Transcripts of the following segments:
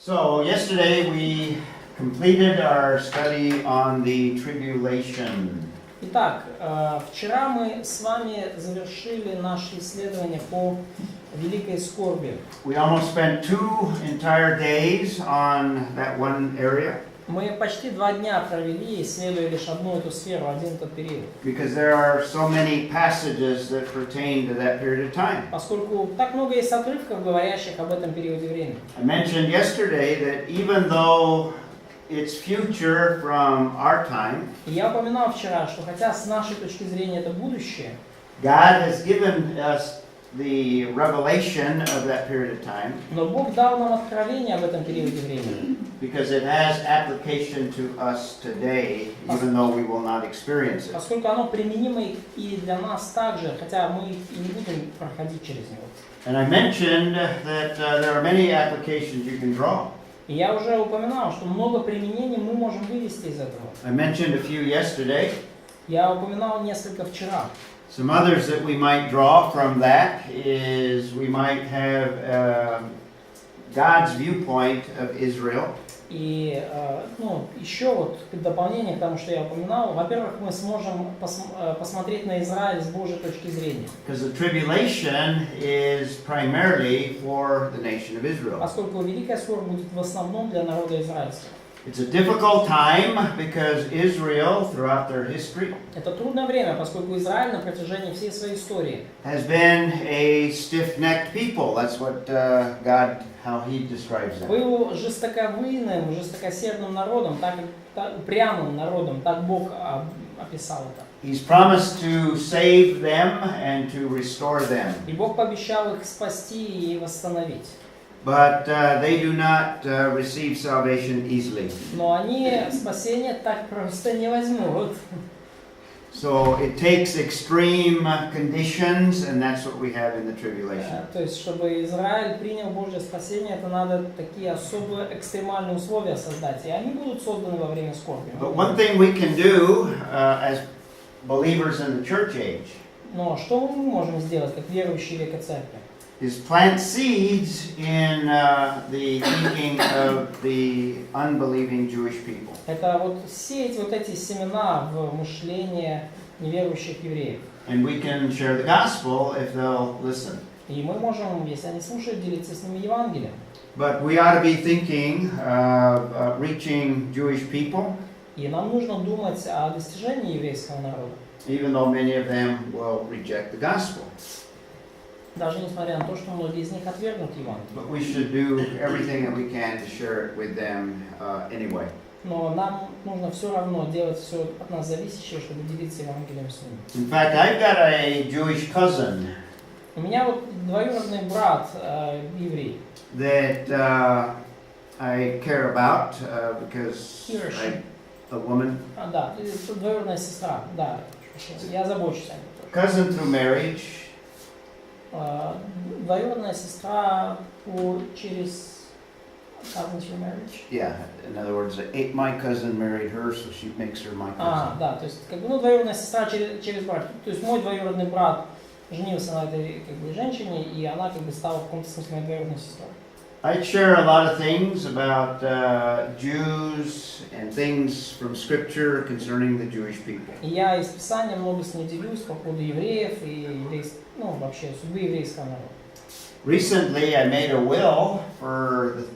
So yesterday we completed our study on the tribulation. Итак, вчера мы с вами завершили наше исследование по великой скорби. We almost spent 2 entire days on that one area. Мы почти 2 дня провели, исследуя лишь одну эту сферу, один этот период. Because there are so many passages that pertain to that period of time. Поскольку так много есть отрывков, говорящих об этом периоде времени. I mentioned yesterday that even though it's future from our time, И я упоминал вчера, что хотя с нашей точки зрения это будущее, God has given us the revelation of that period of time. но Бог дал нам откровение об этом периоде времени. Because it has application to us today, even though we will not experience it. Поскольку оно применимо и для нас также, хотя мы и не будем проходить через него. And I mentioned that there are many applications you can draw. И я уже упоминал, что много применений мы можем вывести из этого. I mentioned a few yesterday. Я упоминал несколько вчера. Some others that we might draw from that is we might have God's viewpoint of Israel. И еще вот в дополнение к тому, что я упоминал, во-первых, мы сможем посмотреть на Израиль с Божьей точки зрения. Because the tribulation is primarily for the nation of Israel. Поскольку Великая скорбь будет в основном для народа израильского. It's a difficult time because Israel, throughout their history, Это трудное время, поскольку Израиль на протяжении всей своей истории has been a stiff-necked people. That's what God, how He describes them. был жестоковыйным, жестокосердным народом, так упрямым народом, так Бог описал это. He's promised to save them and to restore them. И Бог пообещал их спасти и восстановить. But they do not receive salvation easily. Но они спасение так просто не возьмут. So it takes extreme conditions, and that's what we have in the tribulation. То есть, чтобы Израиль принял Божье спасение, это надо такие особые экстремальные условия создать. И они будут созданы во время скорби. But one thing we can do as believers in the church age Но что мы можем сделать, как верующие века церкви? is plant seeds in the thinking of the unbelieving Jewish people. Это вот сеять вот эти семена в мышление неверующих евреев. And we can share the gospel if they'll listen. И мы можем, если они слушают, делиться с ними Евангелием. But we ought to be thinking of reaching Jewish people, И нам нужно думать о достижении еврейского народа. even though many of them will reject the gospel. Даже несмотря на то, что многие из них отвергнут Евангелие. But we should do everything that we can to share it with them anyway. Но нам нужно все равно делать все от нас зависящее, чтобы делиться Евангелием с ними. In fact, I've got a Jewish cousin У меня вот двоюродный брат еврей. that I care about because He or she. I'm a woman. Да, это двоюродная сестра, да. Я забочусь о ней тоже. Cousin through marriage. Двоюродная сестра через cousin through marriage. Yeah, in other words, my cousin married her, so she makes her my cousin. Да, то есть как бы двоюродная сестра через брак. То есть мой двоюродный брат женился на этой женщине, и она как бы стала в каком-то смысле моей двоюродной сестрой. I share a lot of things about Jews and things from Scripture concerning the Jewish people. И я из Писания много с ней делюсь по поводу евреев и вообще судьбы еврейского народа. Recently, I made a will for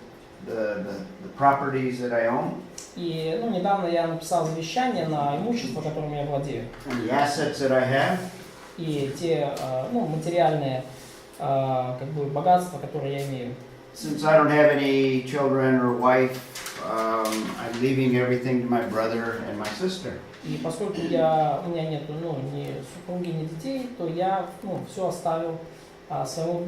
the properties that I own. И недавно я написал завещание на имущество, которым я владею. And the assets that I have. И те материальные как бы богатства, которые я имею. Since I don't have any children or wife, I'm leaving everything to my brother and my sister. И поскольку у меня нет ни супруги, ни детей, то я все оставил своему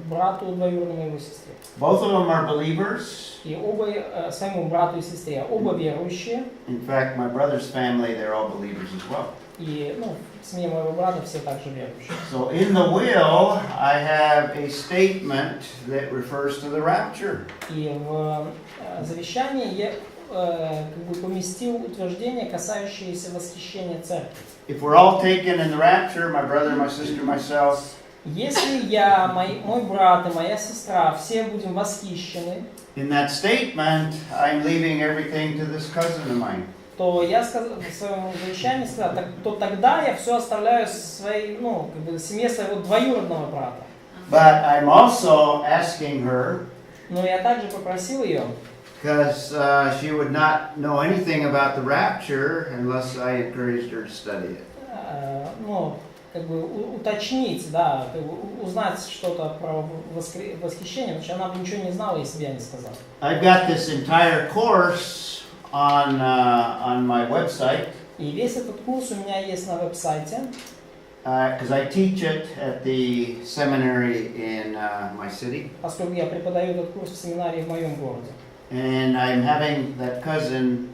брату двоюродному и его сестре. Both of them are believers. И оба своему брату и сестре, оба верующие. In fact, my brother's family, they're all believers as well. И в семье моего брата все также верующие. So in the will, I have a statement that refers to the rapture. И в завещании я как бы поместил утверждение, касающееся восхищения церкви. If we're all taken in the rapture, my brother, my sister, myself, Если я, мой брат и моя сестра все будем восхищены, In that statement, I'm leaving everything to this cousin of mine. То я сказал, в своем завещании сказал, то тогда я все оставляю своей, семье своего двоюродного брата. But I'm also asking her, Но я также попросил ее, because she would not know anything about the rapture unless I encouraged her to study it. Уточнить, да, узнать что-то про восхищение, потому что она бы ничего не знала, если бы я не сказал. I've got this entire course on my website. И весь этот курс у меня есть на веб-сайте. Because I teach it at the seminary in my city. Поскольку я преподаю этот курс в семинарии в моем городе. And I'm having that cousin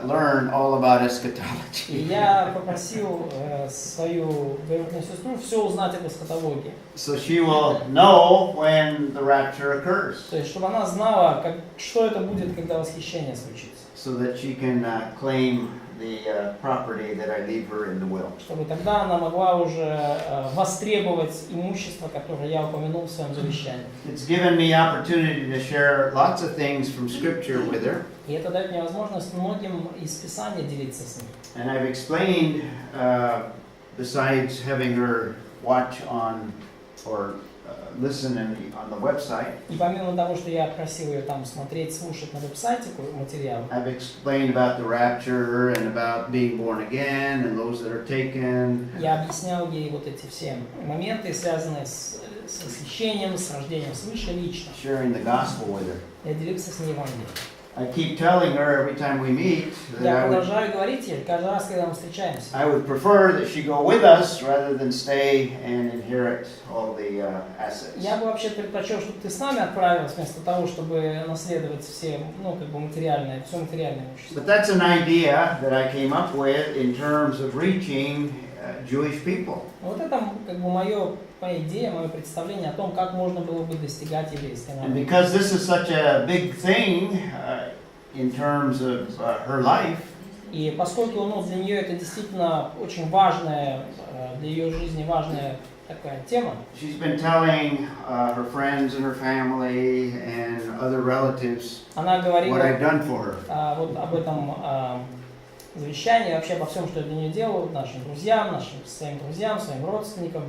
learn all about eschatology. И я попросил свою двоюродную сестру все узнать об эсхатологии. So she will know when the rapture occurs. То есть, чтобы она знала, что это будет, когда восхищение случится. So that she can claim the property that I leave her in the will. Чтобы тогда она могла уже востребовать имущество, которое я упомянул в своем завещании. It's given me opportunity to share lots of things from Scripture with her. И это дает мне возможность многим из Писания делиться с ней. And I've explained, besides having her watch on or listen on the website. И помимо того, что я просил ее там смотреть, слушать на веб-сайте материал. I've explained about the rapture and about being born again and those that are taken. Я объяснял ей вот эти все моменты, связанные с восхищением, с рождением свыше лично. Sharing the gospel with her. Я делился с ней Евангелием. I keep telling her every time we meet that Я продолжаю говорить ей каждый раз, когда мы встречаемся. I would prefer that she go with us rather than stay and inherit all the assets. Я бы вообще предпочел, чтобы ты с нами отправилась, вместо того, чтобы наследовать все, материальное, все материальное имущество. But that's an idea that I came up with in terms of reaching Jewish people. Вот это моя идея, мое представление о том, как можно было бы достигать еврейской And нации. because this is such a big thing in terms of her life, И поскольку для нее это действительно очень важная, для ее жизни важная такая тема, she's been telling her friends and her family and other relatives она говорила what I've done for her. вот об этом завещании, вообще обо всем, что я для нее делал, нашим друзьям, своим родственникам.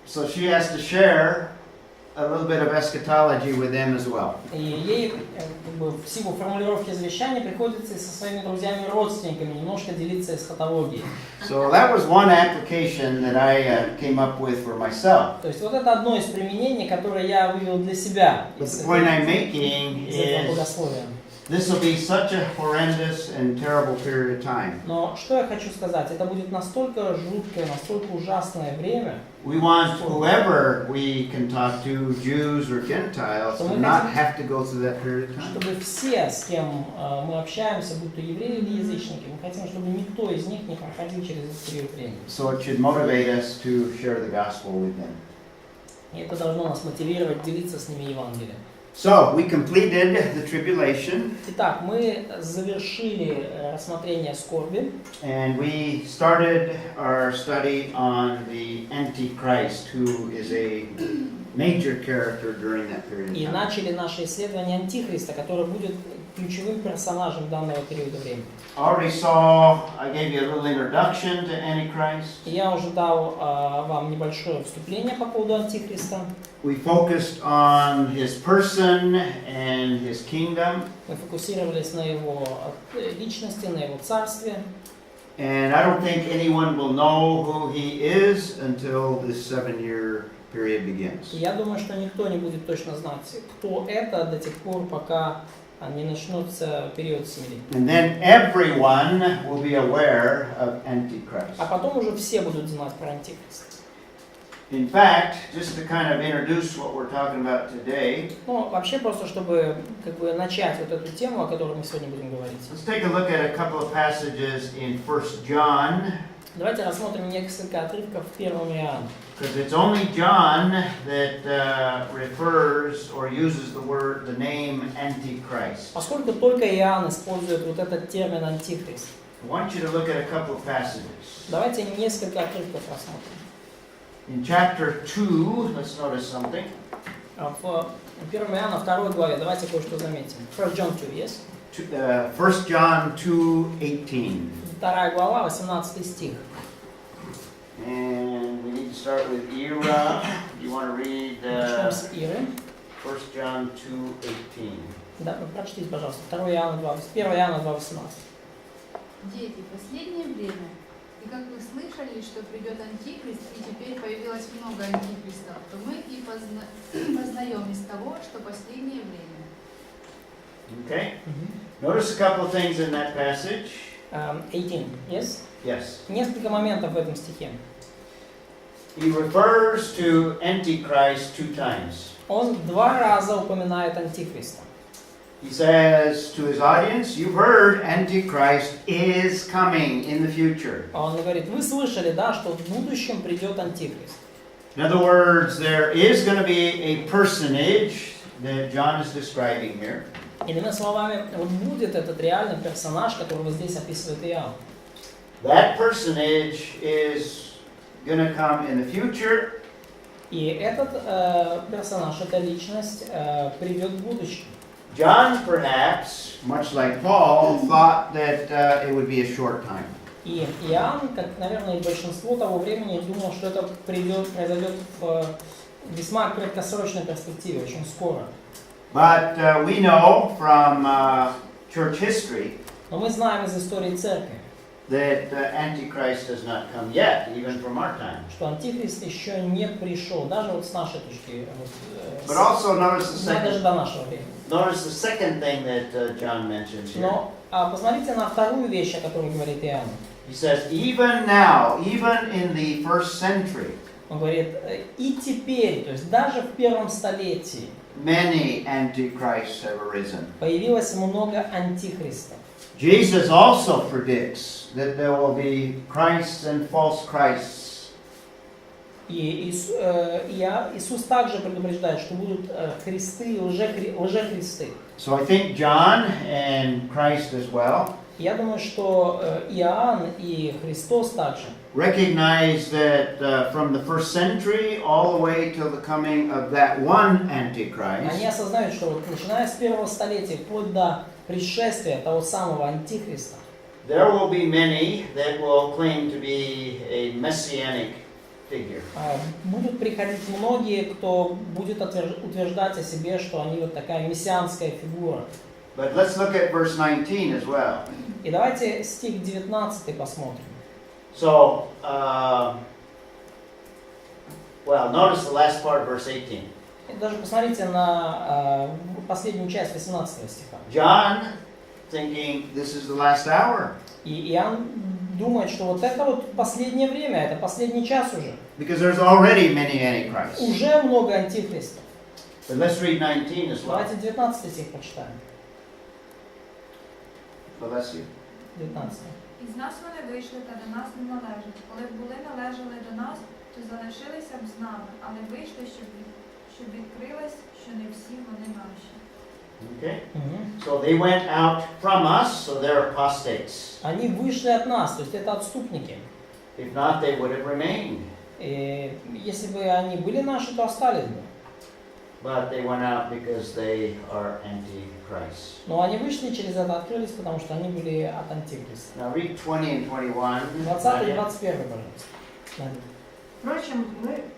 So she has to share a little bit of eschatology with them as well. И ей в силу формулировки завещания приходится и со своими друзьями и родственниками немножко делиться эсхатологией. So that was one application that I came up with for myself. То есть вот это одно из применений, которое я вывел для себя из The point I'm making этого is богословия. this will be such a horrendous and terrible period of time. Но что я хочу сказать, это будет настолько жуткое, настолько ужасное время. We want whoever we can talk to, Jews or Gentiles, to not have to go through that period of time. Чтобы все, с кем мы общаемся, будь то евреи или язычники, мы хотим, чтобы никто из них не проходил через этот период времени. So it should motivate us to share the gospel with them. И это должно нас мотивировать делиться с ними Евангелием. So we completed the tribulation. Итак, мы завершили рассмотрение скорби. And we started our study on the Antichrist, who is a major character during that period И of time. начали наше исследование Антихриста, который будет ключевым персонажем данного периода времени. Already saw, I gave you a little introduction to Antichrist. И я уже дал вам небольшое вступление по поводу Антихриста. We focused on his person and his kingdom. Мы фокусировались на его личности, на его царстве. And I don't think anyone will know who he is until this 7-year period begins. И я думаю, что никто не будет точно знать, кто это до тех пор, пока не начнется период 7 лет. And then everyone will be aware of Antichrist. А потом уже все будут знать про Антихриста. In fact, just to kind of introduce what we're talking about today, Вообще просто, чтобы начать вот эту тему, о которой мы сегодня будем говорить. let's take a look at a couple of passages in 1 John, Давайте рассмотрим несколько отрывков в 1 Иоанна. because it's only John that refers or uses the name Antichrist. Поскольку только Иоанн использует вот этот термин «антихрист», I want you to look at a couple of passages. давайте несколько отрывков рассмотрим. In chapter 2, let's notice something. В 1 Иоанна 2 главе давайте кое-что заметим. 1 John 2, yes? 1 John 2:18. 2 глава, 18 стих. And we need to start with Ira. You want to read Начнем с Иры. 1 John 2:18. Да, прочтите, пожалуйста. 1 Иоанна 2:18. Дети, последнее время. И как вы слышали, что придет Антихрист, и теперь появилось много антихристов, то мы и познаем из того, что последнее время. Okay. Notice a couple of things in that passage. 18, yes? Yes. Несколько моментов в этом стихе. He refers to Antichrist 2 times. Он 2 раза упоминает Антихриста. He says to his audience, you've heard Antichrist is coming in the future. Он говорит, вы слышали, да, что в будущем придет Антихрист. In other words, there is going to be a personage that John is describing here. Иными словами, вот будет этот реальный персонаж, которого здесь описывает Иоанн. That personage is going to come in the future. И этот персонаж, эта личность придет в будущем. John, perhaps, much like Paul, thought that it would be a short time. И Иоанн, как, наверное, и большинство того времени, думал, что это произойдет в весьма краткосрочной перспективе, очень скоро. But we know from church history Но мы знаем из истории церкви, that Antichrist has not come yet, even from our time. что Антихрист еще не пришел, даже вот с нашей точки, But also notice the даже second, до нашего времени. notice the second thing that John mentions here. Но посмотрите на вторую вещь, о которой говорит Иоанн. He says, even now, even in the first century, Он говорит, и теперь, то есть даже в первом столетии, many antichrists have arisen. появилось много антихристов. Jesus also predicts that there will be Christs and false Christs. И Иисус также предупреждает, что будут христы и лжехристы. So I think John and Christ as well Я думаю, что Иоанн и Христос также recognize that from the first century all the way till the coming of that one Antichrist, они осознают, что вот, начиная с первого столетия, вплоть до пришествия того самого Антихриста, there will be many that will claim to be a messianic figure. будут приходить многие, кто будет утверждать о себе, что они вот такая мессианская фигура. But let's look at verse 19 as well. И давайте стих 19 посмотрим. So, well, notice the last part of verse 18. И даже посмотрите на последнюю часть 18 стиха. John thinking this is the last hour. И Иоанн думает, что вот это вот последнее время, это последний час уже. Because there's already many antichrists. Уже много антихристов. But let's read 19 as well. Давайте 19 стих прочитаем. Bless you. 19. Із нас вони вийшли та до нас не належать. Коли б були належали до нас, то залишилися б з нами, але вийшли, щоб відкрилось, що не всі вони наші. Okay. So they went out from us, so they're apostates. Они вышли от нас, то есть это отступники. If not, they would have remained. И если бы они были наши, то остались бы. But they went out because they are antichrists. Но они вышли через это, открылись, потому что они были от Антихриста. Now read 20 and 21. 20 и 21, пожалуйста. Впрочем,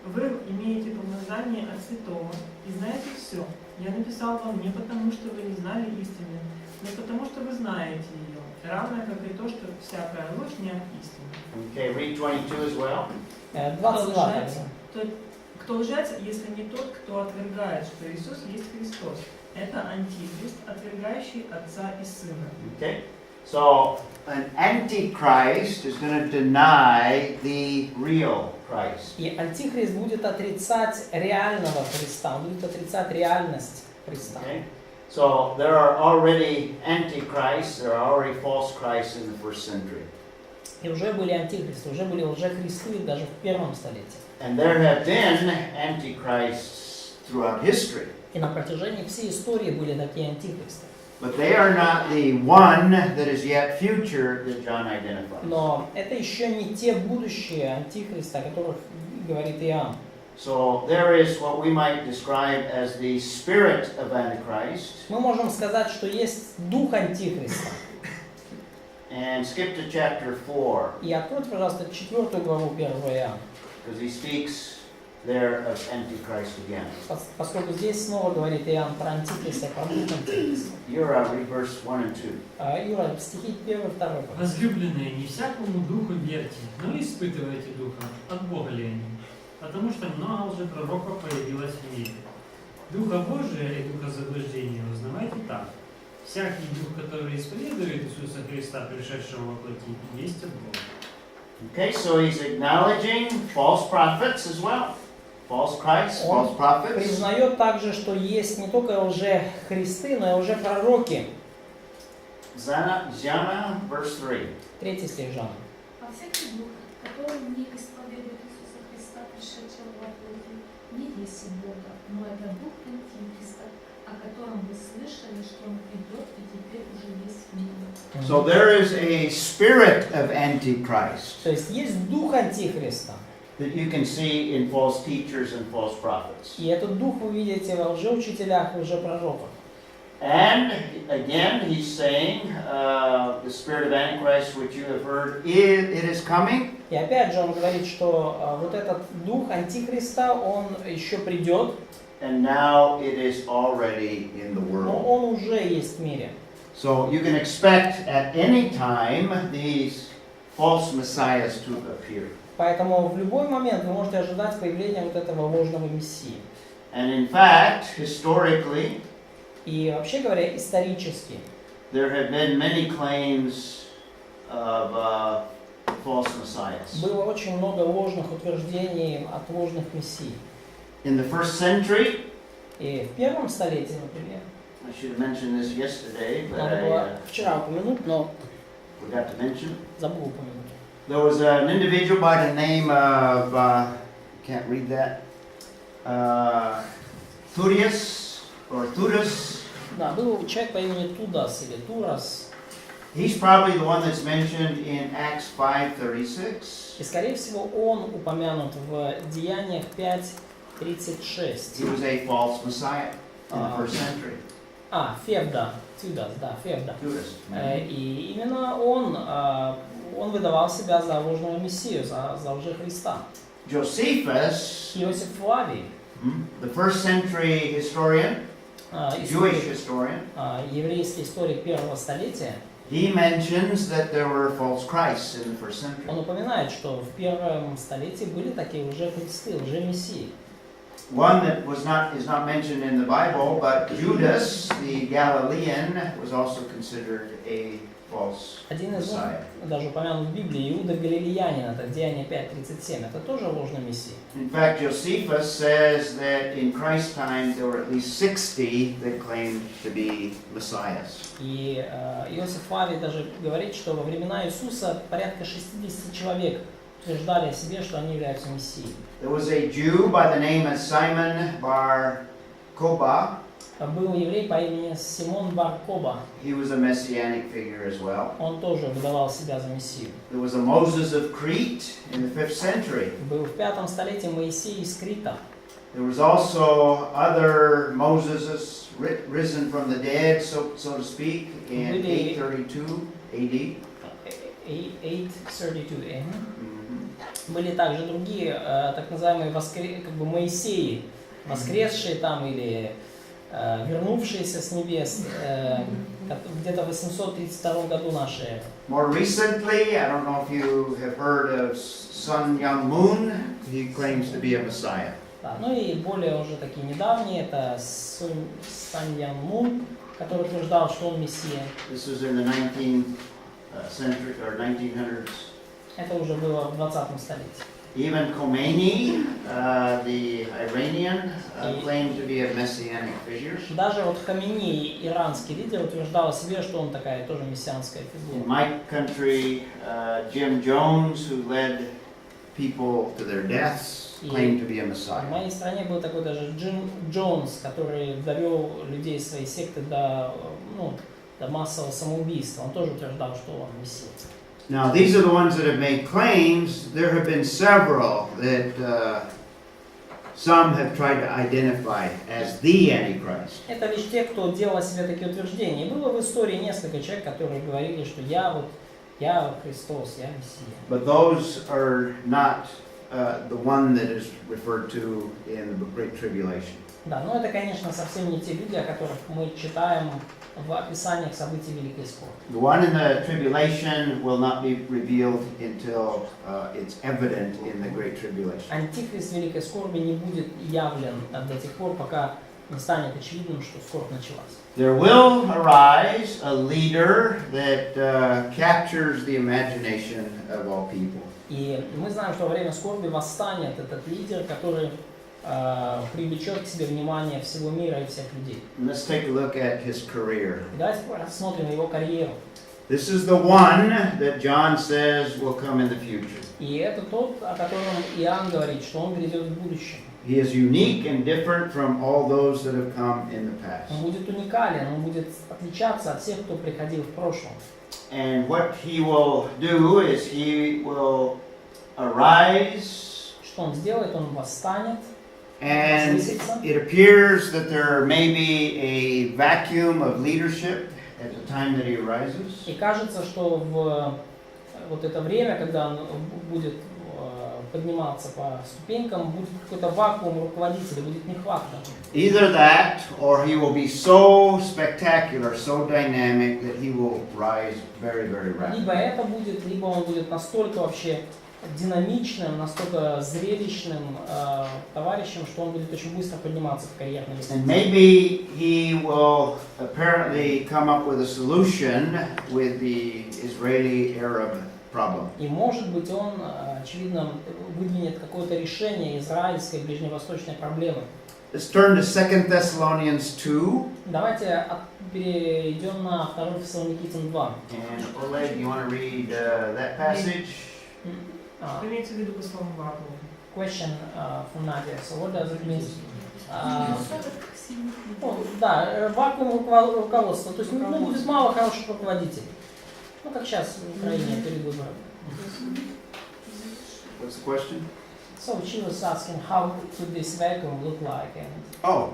вы имеете помазание от Святого и знаете все. Я написал вам не потому, что вы не знали истины, но потому, что вы знаете ее, равно как и то, что всякая ложь не от истины. Okay, read 22 as well. 22 также. Кто лжец, если не тот, кто отвергает, что Иисус есть Христос? Это антихрист, отвергающий Отца и Сына. Okay, so an antichrist is going to deny the real Christ. И Антихрист будет отрицать реального Христа, он будет отрицать реальность Христа. Okay, so there are already antichrists, there are already false Christs in the first century. И уже были антихристы, уже были лжехристы даже в первом столетии. And there have been antichrists throughout history. И на протяжении всей истории были такие антихристы. But they are not the one that is yet future that John identifies. Но это еще не те будущие антихристы, о которых говорит Иоанн. So there is what we might describe as the spirit of Antichrist. Мы можем сказать, что есть дух Антихриста. And skip to chapter 4, И откройте, пожалуйста, 4 главу 1 Иоанна, because he speaks there of Antichrist again. поскольку здесь снова говорит Иоанн про Антихриста, про дух Антихриста. You're read verse 1 and 2. Юра, стихи 1 2. Возлюбленные, не всякому духу верьте, но испытывайте духа, от Бога ли они. Потому что много лжепророков появилось в мире. Духа Божия и духа заблуждения узнавайте так. Всякий дух, который исповедует Иисуса Христа, пришедшего во плоти, есть от Бога. Okay, so he's acknowledging false prophets as well. False Christ, false prophets. Признает также, что есть не только лже-христы, но и лже-пророки. Jana, verse 3. 3 стих Жана. А всякий дух, который не исповедует Иисуса Христа, пришедшего во плоти, не есть от Бога, но это дух Антихриста, о котором вы слышали, что он придет и теперь уже есть в мире. So there is a spirit of Antichrist То есть дух Антихриста. that you can see in false teachers and false prophets. И этот дух вы видите во лжеучителях и лжепророках. And again, he's saying the spirit of Antichrist, which you have heard, it is coming. И опять же он говорит, что вот этот дух Антихриста, он еще придет, And now it is already in the но world. он уже есть в мире. So you can expect at any time these false messiahs to appear. Поэтому в любой момент вы можете ожидать появления вот этого ложного мессии. And in fact, historically, И вообще говоря, исторически, there have been many claims of false messiahs. было очень много ложных утверждений от ложных мессий. In the first century, И в первом столетии, например, I should have mentioned this yesterday, but надо I было вчера упомянуть, но forgot to mention. забыл упомянуть. There was an individual by the name of, can't read that, Thudus. Да, был человек по имени Тудас или Турас. He's probably the one that's mentioned in Acts 5:36. И, скорее всего, он упомянут в Деяниях 5:36. He was a false messiah in the first century. Февда. Тудас, да, Февда. Thudus. И именно он выдавал себя за ложного мессию, за лжехриста. Josephus, Иосиф Флавий, the first century historian, Jewish historian, еврейский историк первого столетия, he mentions that there were false Christs in the first он century. упоминает, что в первом столетии были такие лжехристы, лжемессии. One that is not mentioned in the Bible, but Judas, the Galilean, was also considered a false Один из них, Messiah. даже упомянут в Библии, Иуда Галилеянин, это Деяние 5:37, это тоже ложный мессия. In fact, Josephus says that in Christ's time there were at least 60 that claimed to be messiahs. И Иосиф Флавий даже говорит, что во времена Иисуса порядка 60 человек утверждали о себе, что они являются мессией. There was a Jew by the name of Simon Bar Kokhba. Был еврей по имени Симон бар Коба. He was a messianic figure as well. Он тоже выдавал себя за мессию. There was a Moses of Crete in the 5th century. Был в 5 столетии Моисей из Крита. There was also other Moses risen from the dead, so to speak, in 832 AD. 832. Были также другие, так называемые Моисеи, воскресшие там или вернувшиеся с небес, где-то в 832 году нашей эры. More recently, I don't know if you have heard of Sun Myung Moon. He claims to be a Messiah. Да, ну и более уже такие недавние, это Сан Ян Мун, который утверждал, что он мессия. This was in the 19th century or 1900s. Это уже было в 20 столетии. Even Khomeini, the Iranian, claimed to be a messianic figure. Даже вот Хамини, иранский лидер, утверждал о себе, что он такая тоже мессианская In фигура. my country, Jim Jones, who led people to their deaths, claimed to be a В Messiah. моей стране был такой даже Джим Джонс, который довел людей своей секты до массового самоубийства. Он тоже утверждал, что он мессия. Now, these are the ones that have made claims. There have been several that some have tried to identify as the Antichrist. Это лишь те, кто делал о себе такие утверждения. И было в истории несколько человек, которые говорили, что я Христос, я Мессия. But those are not the one that is referred to in the Great Tribulation. Да, но это, конечно, совсем не те люди, о которых мы читаем в описаниях событий Великой Скорби. The one in the tribulation will not be revealed until it's evident in the Great Tribulation. Антихрист Великой Скорби не будет явлен до тех пор, пока не станет очевидным, что скорбь началась. There will arise a leader that captures the imagination of all people. И мы знаем, что во время скорби восстанет этот лидер, который привлечет к себе внимание всего мира и всех людей. Let's take a look at his career. И давайте рассмотрим его карьеру. This is the one that John says will come in the future. И это тот, о котором Иоанн говорит, что он грядет в будущем. He is unique and different from all those that have come in the past. Он будет уникален, он будет отличаться от всех, кто приходил в прошлом. And what he will do is he will arise, Что он сделает? Он восстанет. and it appears that there may be a vacuum of leadership at the time that he arises. И кажется, что в вот это время, когда он будет подниматься по ступенькам, будет какой-то вакуум руководителя, будет нехватка. Either that, or he will be so spectacular, so dynamic that he will rise very, very rapidly. Либо это будет, либо он будет настолько вообще динамичным, настолько зрелищным товарищем, что он будет очень быстро подниматься в карьерной лестнице. And maybe he will apparently come up with a solution with the Israeli-Arab problem. И может быть он, очевидно, выдвинет какое-то решение израильской ближневосточной проблемы. Let's turn to 2 Thessalonians 2. Давайте перейдем на 2 Фессалоникийцам 2. And Oleg, you want to read that passage? Что имеется в виду по словам вакуум? Question from Nadia. So what does it mean? Да, вакуум руководства. То есть будет мало хороших руководителей. Ну, как сейчас в Украине перед выборами. What's the question? So she was asking how could this vacuum look like? And Oh.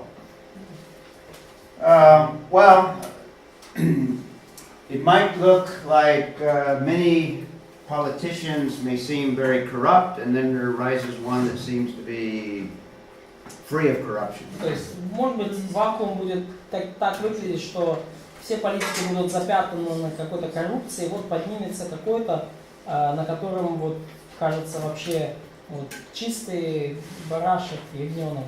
Well, it might look like many politicians may seem very corrupt, and then there arises one that seems to be free of corruption. То есть, может быть, вакуум будет так выглядеть, что все политики будут запятнаны на какой-то коррупции, и вот поднимется какой-то, на котором вот кажется вообще вот чистый барашек, ягненок.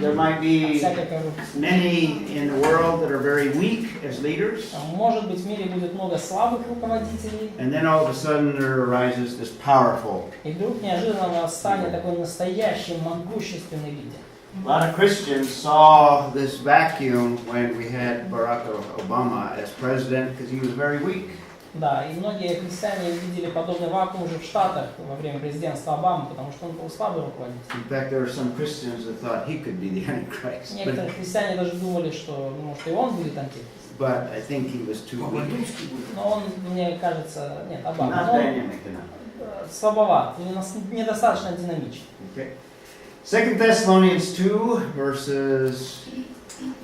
There might be Всякой коррупции. many in the world that are very weak as leaders, Может быть, в мире будет много слабых руководителей, and then all of a sudden there arises this powerful. и вдруг неожиданно восстанет такой настоящий могущественный лидер. A lot of Christians saw this vacuum when we had Barack Obama as president because he was very weak. Да, и многие христиане видели подобный вакуум уже в Штатах во время президентства Обамы, потому что он был слабый руководитель. In fact, there were some Christians that thought he could be the Antichrist. Некоторые христиане даже думали, что, может, и он будет антихрист. But I think he was too weak. Но он, мне кажется, нет, Обама, Not но он dynamic enough. слабоват, недостаточно динамичен. Okay. 2 Thessalonians 2, verses.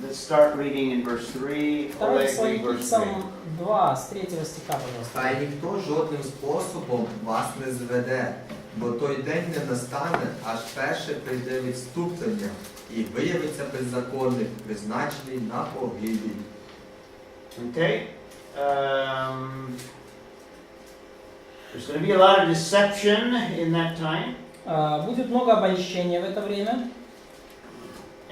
Let's start reading in verse 3. 2 Oleg, read verse 3. Фессалоникийцам 2, с 3 стиха, пожалуйста. Та й ніхто жодним способом вас не зведе, бо той день не настане, аж перше прийде відступлення, і виявиться беззаконник, призначений на погибель. Okay. There's going to be a lot of deception in that time. Будет много обольщения в это время.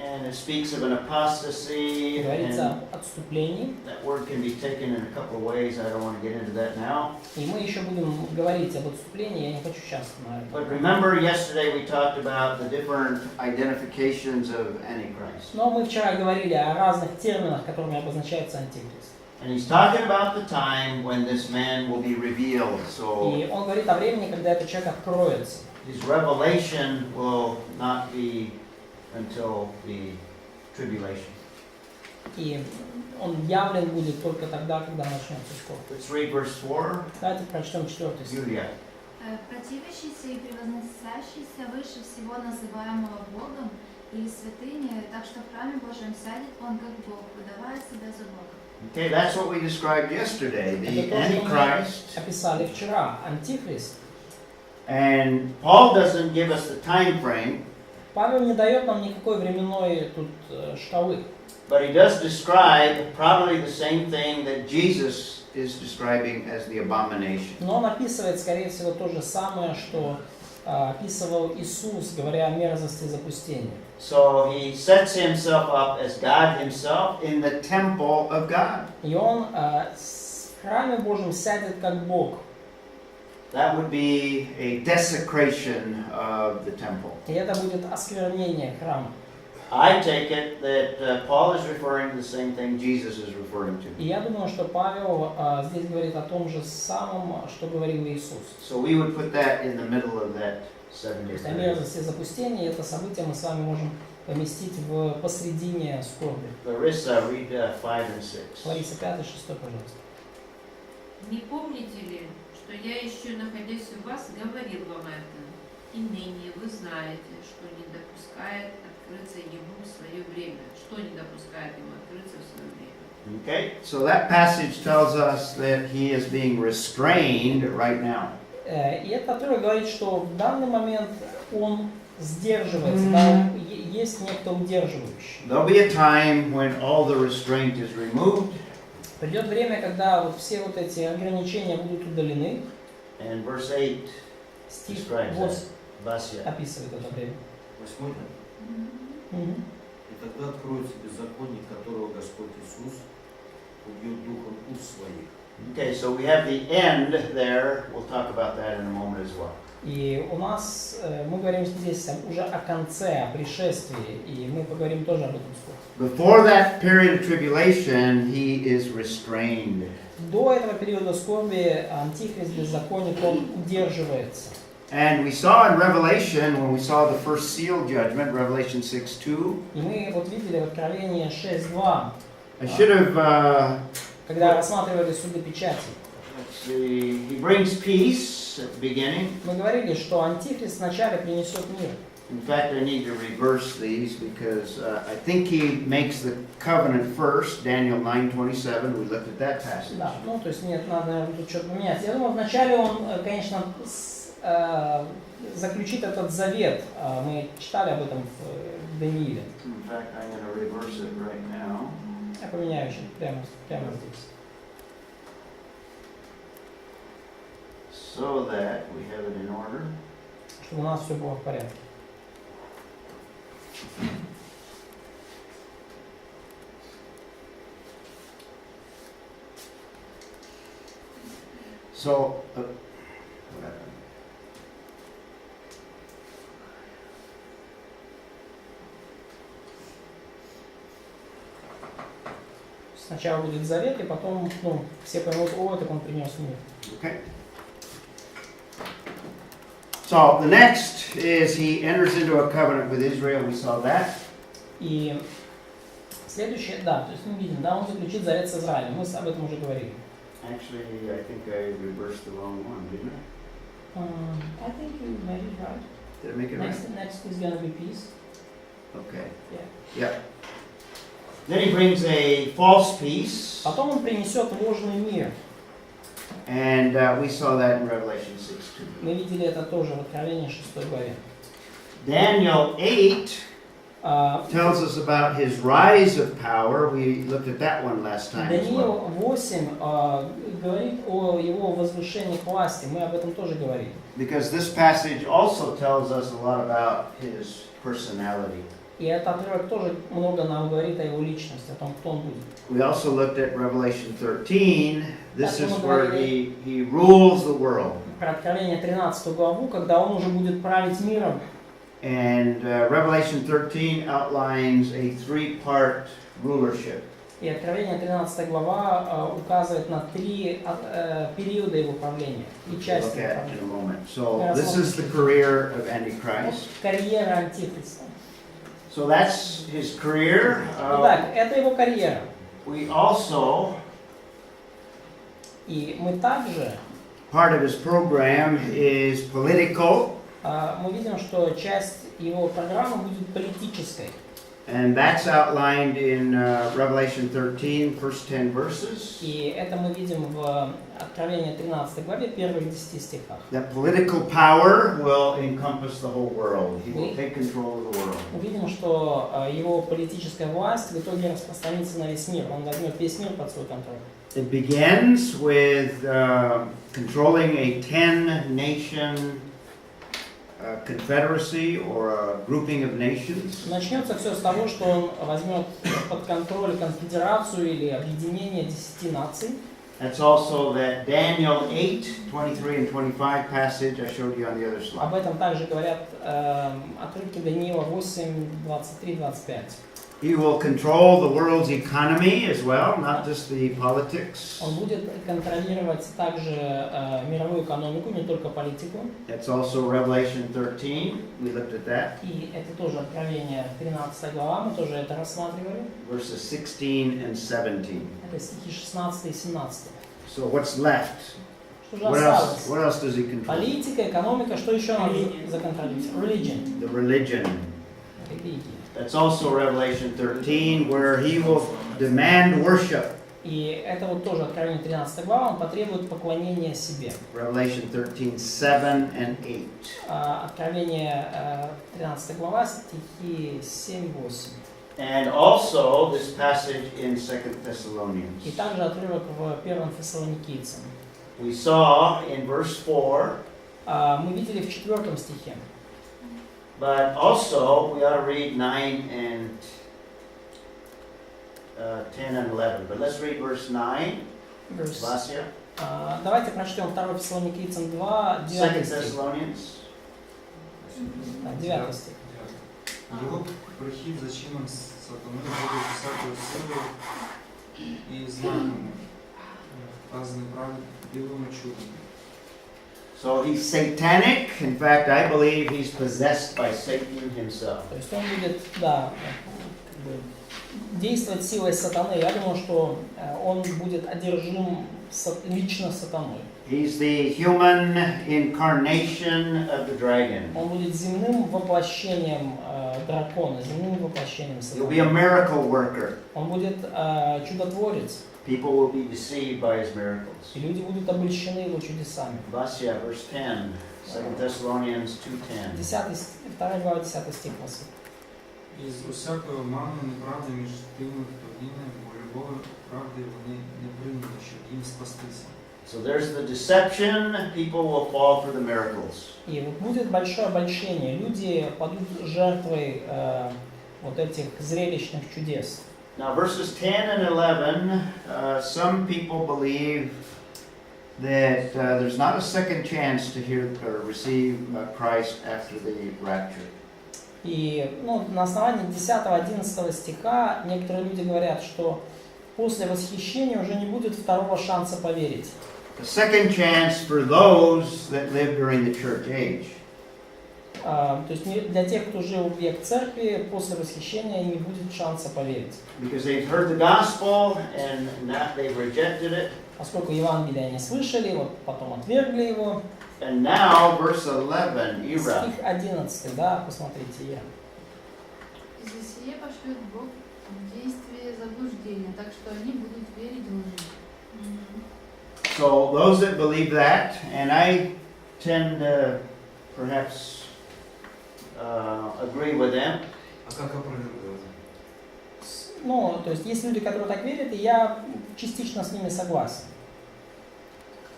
And it speaks of an apostasy. Говорится And о отступлении. that word can be taken in a couple of ways. I don't want to get into that now. И мы еще будем говорить об отступлении, я не хочу сейчас на это. But remember, yesterday we talked about the different identifications of Antichrist. Но мы вчера говорили о разных терминах, которыми обозначается антихрист. And he's talking about the time when this man will be revealed. So И он говорит о времени, когда этот человек откроется. his revelation will not be until the tribulation. И он явлен будет только тогда, когда начнется скорбь. Let's read verse 4. Давайте прочтем 4 стих. Юлия. Противящийся и превозносящийся выше всего называемого Богом или святыни, так что в храме Божьем сядет он как Бог, выдавая себя за Бога. Okay, that's what we described yesterday, the Это то, что мы Antichrist. описали вчера, антихрист. And Paul doesn't give us the time frame, Павел не дает нам никакой временной тут шкалы. but he does describe probably the same thing that Jesus is describing as the abomination. Но он описывает, скорее всего, то же самое, что описывал Иисус, говоря о мерзости запустения. So he sets himself up as God himself in the temple of God. И он в храме Божьем сядет как Бог. That would be a desecration of the temple. И это будет осквернение храма. I take it that Paul is referring to the same thing Jesus is referring to. И я думаю, что Павел здесь говорит о том же самом, что говорил Иисус. So we would put that in the middle of that 7 То day есть о period. мерзости запустения, это событие мы с вами можем поместить в посредине скорби. Larissa, read 5 and 6. Лариса, 5 и 6, пожалуйста. Не помните ли, что я еще, находясь у вас, говорил вам это? И ныне вы знаете, что не допускает открыться ему в свое время. Что не допускает ему открыться в свое время? Okay, so that passage tells us that he is being restrained right now. И этот отрывок говорит, что в данный момент он сдерживается, да, есть некто удерживающий. There'll be a time when all the restraint is removed. Придет время, когда вот все вот эти ограничения будут удалены. And verse 8 Стих describes 8 that. Vasya. описывает это время. 8. Мгм. И тогда откроется беззаконник, которого Господь Иисус убьет духом уст своих. Okay, so we have the end there. We'll talk about that in a moment as well. И у нас, мы говорим здесь уже о конце, о пришествии, и мы поговорим тоже об этом скоро. Before that period of tribulation, he is restrained. До этого периода скорби антихрист, беззаконник, он удерживается. And we saw in Revelation, when we saw the first seal judgment, Revelation 6:2. И мы вот видели в Откровении 6.2, I should have, когда рассматривали суды печати. let's see, he brings peace at the beginning. Мы говорили, что антихрист вначале принесет мир. In fact, I need to reverse these because I think he makes the covenant first, Daniel 9:27. We looked at that passage. Да, ну то есть нет, надо, наверное, тут что-то поменять. Я думаю, вначале он, конечно, заключит этот завет. Мы читали об этом в Данииле. In fact, I'm going to reverse it right now. Я поменяю еще прямо здесь. So that we have it in order. Чтобы у нас все было в порядке. So, what happened? Сначала будет завет, и потом, все поймут, так он принес мир. Okay. So the next is he enters into a covenant with Israel. We saw that. И следующее, да, то есть мы видим, да, он заключит завет с Израилем. Мы об этом уже говорили. Actually, I think I reversed the wrong one, didn't I? I think you made it right. Did I make it right? Next is gonna be peace. Okay. Yeah. Yep. Then he brings a false peace, Потом он принесет ложный мир. and we saw that in Revelation 6:2. Мы видели это тоже в Откровении 6 главе. Daniel 8 tells us about his rise of power. We looked at that one last time as Даниил well. 8 говорит о его возвышении к власти. Мы об этом тоже говорили. Because this passage also tells us a lot about his personality. И этот отрывок тоже много нам говорит о его личности, о том, кто он будет. We also looked at Revelation 13. This Так, is мы where говорили he rules the world. про Откровение 13 главу, когда он уже будет править миром. And Revelation 13 outlines a three-part rulership. И Откровение 13 глава указывает на 3 периода его правления и We'll части look его at in a правления. moment. So this is the career of Antichrist. Вот карьера антихриста. So that's his career. Итак, это его карьера. We also, И мы также part of his program is political. мы видим, что часть его программа будет политической. And that's outlined in Revelation 13, first 10 verses. И это мы видим в Откровении 13 главе, первых 10 стихах. That political power will encompass the whole world. He will take control of the world. Увидим, что его политическая власть в итоге распространится на весь мир. Он возьмет весь мир под свой контроль. It begins with controlling a 10-nation confederacy or a grouping of nations. Начнется все с того, что он возьмет под контроль конфедерацию или объединение 10 наций. That's also that Daniel 8, 23 and 25 passage I showed you on the other Об slide. этом также говорят отрывки Даниила 8, 23, 25. He will control the world's economy as well, not just the politics. Он будет контролировать также мировую экономику, не только политику. That's also Revelation 13. We looked at that. И это тоже Откровение 13 глава, мы тоже это рассматривали. Verses 16 and 17. Это стихи 16 и 17. So what's left? Что же What осталось? else does he control? Политика, экономика, что еще надо законтролировать? Religion. The religion. Религия. That's also Revelation 13, where he will demand worship. И это вот тоже Откровение 13 глава, он потребует поклонения себе. Revelation 13, 7 and 8. Откровение 13 глава, стихи 7-8. And also this passage in 2 Thessalonians. И также отрывок в 1 Фессалоникийцам. We saw in verse 4, Мы видели в 4 стихе. but also we ought to read 9 and 10 and 11. But let's read verse 9. Vasya. Давайте прочтем 2 Фессалоникийцам 2, 2 9 стих. Thessalonians. 9 стих. Его прихід зачинність сатани буде всякою силою і знаками, вказаний правдивими чудами. So he's satanic. In fact, I believe he's possessed by Satan himself. То есть он будет, да, как бы действовать силой сатаны. Я думаю, что он будет одержим лично сатаной. He's the human incarnation of the dragon. Он будет земным воплощением дракона, земным воплощением He'll be a сатаны. miracle worker. Он будет чудотворец, People will be deceived by his miracles. и люди будут обольщены его чудесами. Vasya, verse 10, 2 Thessalonians 2:10. 2 глава, 10 стих вас. Із усякої омани неправди між тими, хто гине, бо любові правди вони не прийняли, щоб їм спастися. So there's the deception. People will fall for the miracles. И вот будет большое обольщение. Люди падут жертвой вот этих зрелищных чудес. Now, verses 10 and 11, some people believe that there's not a second chance to hear or receive Christ after the rapture. И на основании 10-11 стиха некоторые люди говорят, что после восхищения уже не будет второго шанса поверить. The second chance for those that lived during the church age. То есть для тех, кто жил в век церкви, после восхищения не будет шанса поверить. Because they've heard the gospel and now they've rejected it. Поскольку Евангелие они слышали, вот потом отвергли его. And now, verse 11, Ira. Стих 11, да, посмотрите, я. За сие пошлет Бог в действие заблуждения, так что они будут верить лжи. So those that believe that, and I tend to perhaps agree with them. А как опровергать? То есть есть люди, которые так верят, и я частично с ними согласен.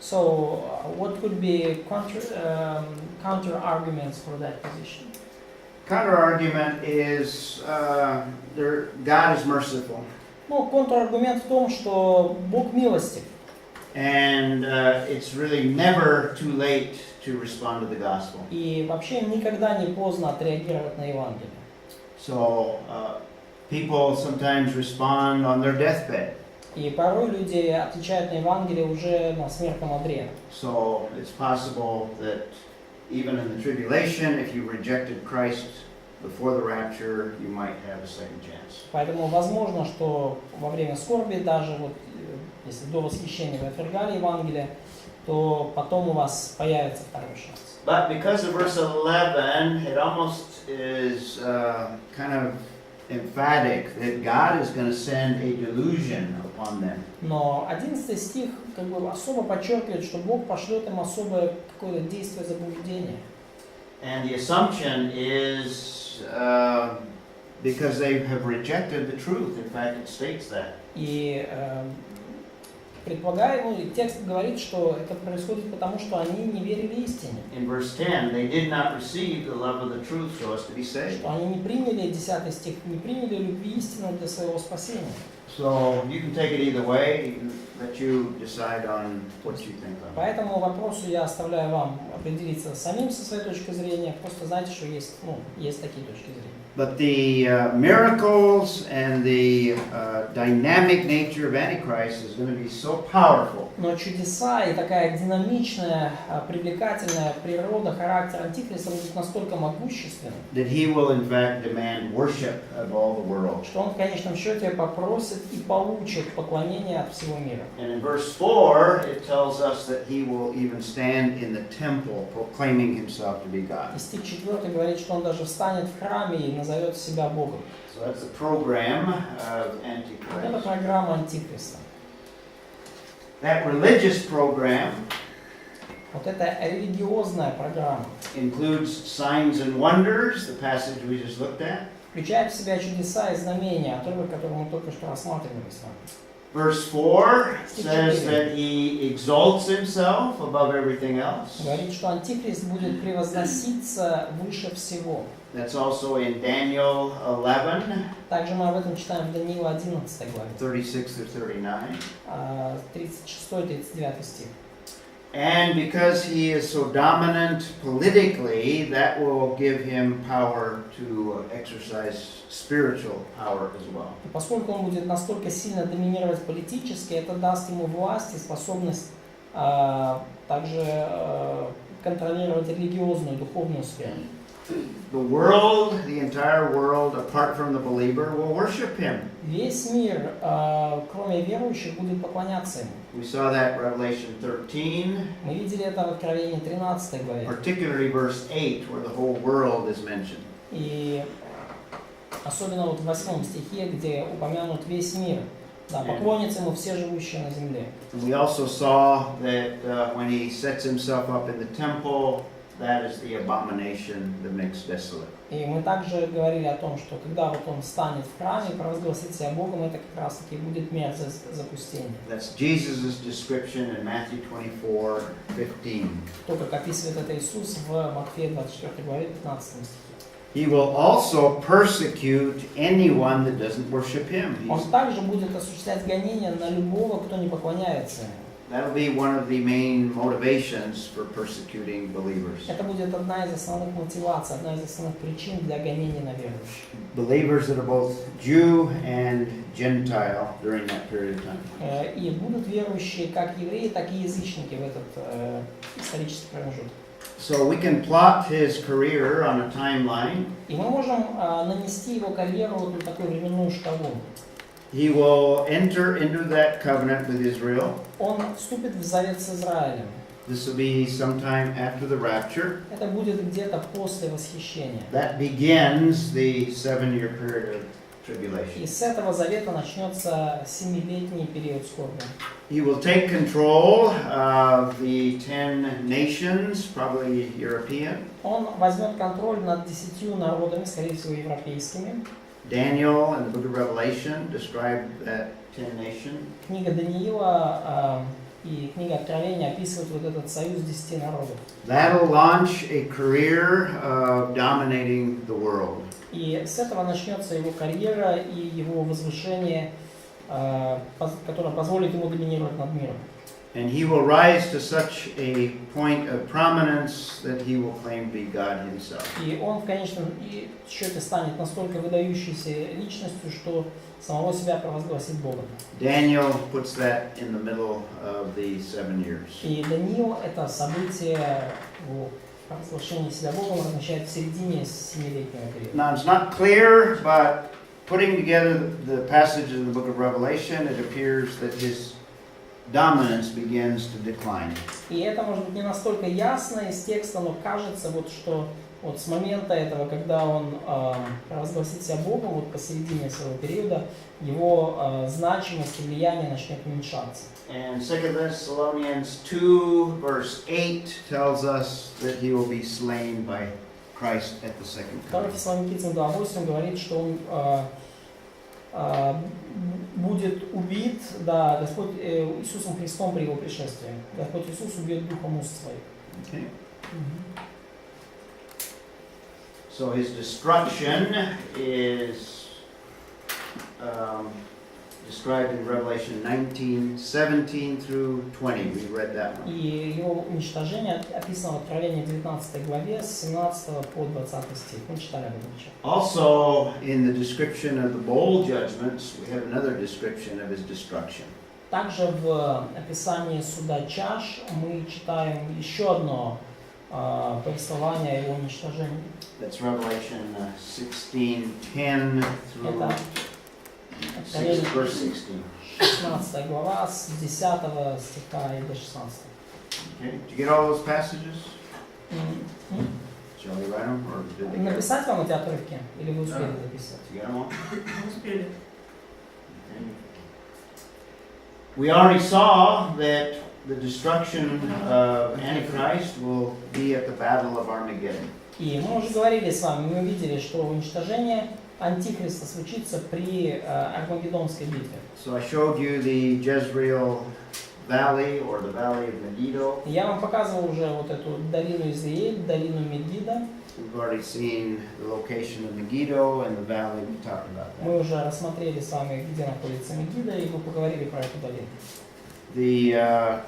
So, what could be counter arguments for that position? Counter argument is God is merciful, Контраргумент в том, что Бог милостив. and it's really never too late to respond to the gospel. И вообще никогда не поздно отреагировать на Евангелие. So people sometimes respond on their deathbed. И порой люди отвечают на Евангелие уже на смертном одре. So it's possible that even in the tribulation, if you rejected Christ before the rapture, you might have a second chance. Поэтому возможно, что во время скорби, даже вот если до восхищения вы отвергали Евангелие, то потом у вас появится второй шанс. But because of verse 11, it almost is kind of emphatic that God is going to send a delusion upon them. Но 11 стих как бы особо подчеркивает, что Бог пошлет им особое какое-то действие заблуждения. And the assumption is because they have rejected the truth. In fact, it states that. И предполагаемый текст говорит, что это происходит потому, что они не верили истине. In verse 10, they did not receive the love of the truth so as to be saved. Что они не приняли, 10 стих, не приняли любви истины для своего спасения. So you can take it either way, let you decide on what you think По of. этому вопросу я оставляю вам определиться самим со своей точки зрения. Просто знайте, что есть, есть такие точки зрения. But the miracles and the dynamic nature of Antichrist is going to be so powerful Но чудеса и такая динамичная, привлекательная природа, характер Антихриста будет настолько могущественным, that he will in fact demand worship of all the world. что он в конечном счете попросит и получит поклонение от всего мира. And in verse 4, it tells us that he will even stand in the temple proclaiming himself to be God. И стих 4 говорит, что он даже встанет в храме и назовет себя Богом. So that's the program of Вот это Antichrist. программа Антихриста. That religious program Вот это религиозная программа. includes signs and wonders, the passage we just looked at. Включает в себя чудеса и знамения, отрывок, который мы только что рассматривали с вами. Verse 4 says that he exalts himself above everything else. Говорит, что Антихрист будет превозноситься выше всего. That's also in Daniel 11, Также мы об этом читаем в Даниила 11 главе, 36 through 39. 36-39 стих. And because he is so dominant politically, that will give him power to exercise spiritual power as well. И поскольку он будет настолько сильно доминировать политически, это даст ему власть и способность также контролировать религиозную, духовную сферу. The world, the entire world, apart from the believer, will worship him. Весь мир, кроме верующих, будет поклоняться ему. We saw that in Revelation 13, Мы видели это в Откровении 13 главе. particularly verse 8, where the whole world is mentioned. И особенно вот в 8 стихе, где упомянут весь мир. Да, поклонятся ему все живущие на земле. And we also saw that when he sets himself up in the temple, that is the abomination that makes desolate. И мы также говорили о том, что когда вот он станет в храме и провозгласит себя Богом, это как раз таки будет мерзость запустения. That's Jesus' description in Matthew 24:15. То, как описывает это Иисус в Матфея 24 главе 15 стихе. He will also persecute anyone that doesn't worship him. Он также будет осуществлять гонения на любого, кто не поклоняется ему. That'll be one of the main motivations for persecuting believers. Это будет одна из основных мотиваций, одна из основных причин для гонений на верующих. Believers that are both Jew and Gentile during that period of time. И будут верующие как евреи, так и язычники в этот исторический промежуток. So we can plot his career on a timeline. И мы можем нанести его карьеру вот на такую временную шкалу. He will enter into that covenant with Israel. Он вступит в завет с Израилем. This will be sometime after the rapture. Это будет где-то после восхищения. That begins the 7-year period of tribulation. И с этого завета начнется 7-летний период скорби. He will take control of the 10 nations, probably European. Он возьмет контроль над 10 народами, скорее всего, европейскими. Daniel and the book of Revelation describe that 10 nation. Книга Даниила и книга Откровения описывают вот этот союз 10 народов. That'll launch a career of dominating the world. И с этого начнется его карьера и его возвышение, которое позволит ему доминировать над миром. And he will rise to such a point of prominence that he will claim to be God himself. И он в конечном счете станет настолько выдающейся личностью, что самого себя провозгласит Богом. Daniel puts that in the middle of the 7 years. И Даниил это событие в провозглашении себя Богом размещает в середине 7-летнего периода. Now it's not clear, but putting together the passages in the book of Revelation, it appears that his dominance begins to decline. И это может быть не настолько ясно из текста, но кажется, вот, что Вот с момента этого, когда он провозгласит себя Богом, вот посередине своего периода, его значимость и влияние начнет уменьшаться. And 2 Thessalonians 2 verse 8 tells us that he will be slain by Christ at the second 2 coming. Фессалоникийцам 2:8 говорит, что он будет убит, да, Господь Иисусом Христом при его пришествии. Господь Иисус убьет духом уст своих. Okay. So his destruction is described in Revelation 19:17 through 20. We read that one. И его уничтожение описано в Откровении 19 главе с 17 по 20 стих. Мы читали об этом вчера. Also, in the description of the bowl judgments, we have another description of his destruction. Также в описании суда чаш мы читаем еще одно повествование о его уничтожении. That's Revelation 16:10 through Это Откровение verse 16. 16 глава с 10 стиха и до 16. Okay, did you get all those passages? Shall we write them, or did they get Написать вам эти отрывки? Или вы успели записать? you get them all? Мы успели. Okay. We already saw that the destruction of Antichrist will be at the Battle of Armageddon. И мы уже говорили с вами, мы увидели, что уничтожение Антихриста случится при Армагеддонской битве. So I showed you the Jezreel Valley, or the Valley of Megiddo. Я вам показывал уже вот эту долину Израиль, долину Мегидо. We've already seen the location of Megiddo and the valley. We talked about that. Мы уже рассмотрели с вами, где находится Мегидо, и мы поговорили про эту долину. The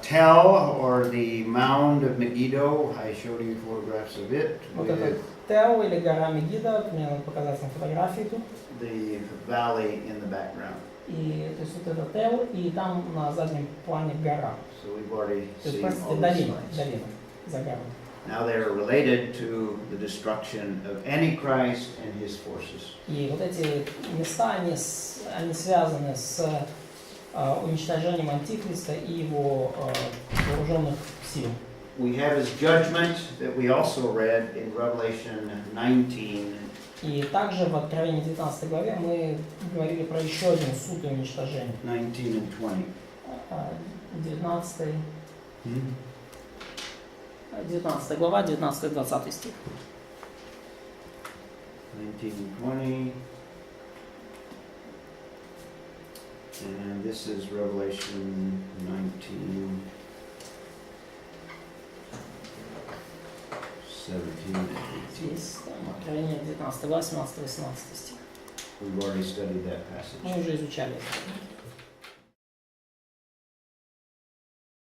tell, or the mound of Megiddo, I showed you photographs of it. Вот With этот Тео или гора Мегидо, мне надо показать на фотографии тут. the valley in the background. И то есть вот это Тео, и там на заднем плане гора. So we've already То есть, seen простите, all these долина, lines. долина за горой. Now they are related to the destruction of Antichrist and his forces. И вот эти места, они связаны с уничтожением Антихриста и его вооруженных сил. We have his judgment that we also read in Revelation 19. И также в Откровении 19 главе мы говорили про еще один суд и уничтожение. 19 and 20. 19 глава, 19-20 стих. 19 and 20. And this is Revelation 19, 17 and 18. Здесь Откровение 19 глава, 17-18 стих. We've already studied that Мы passage. уже изучали это.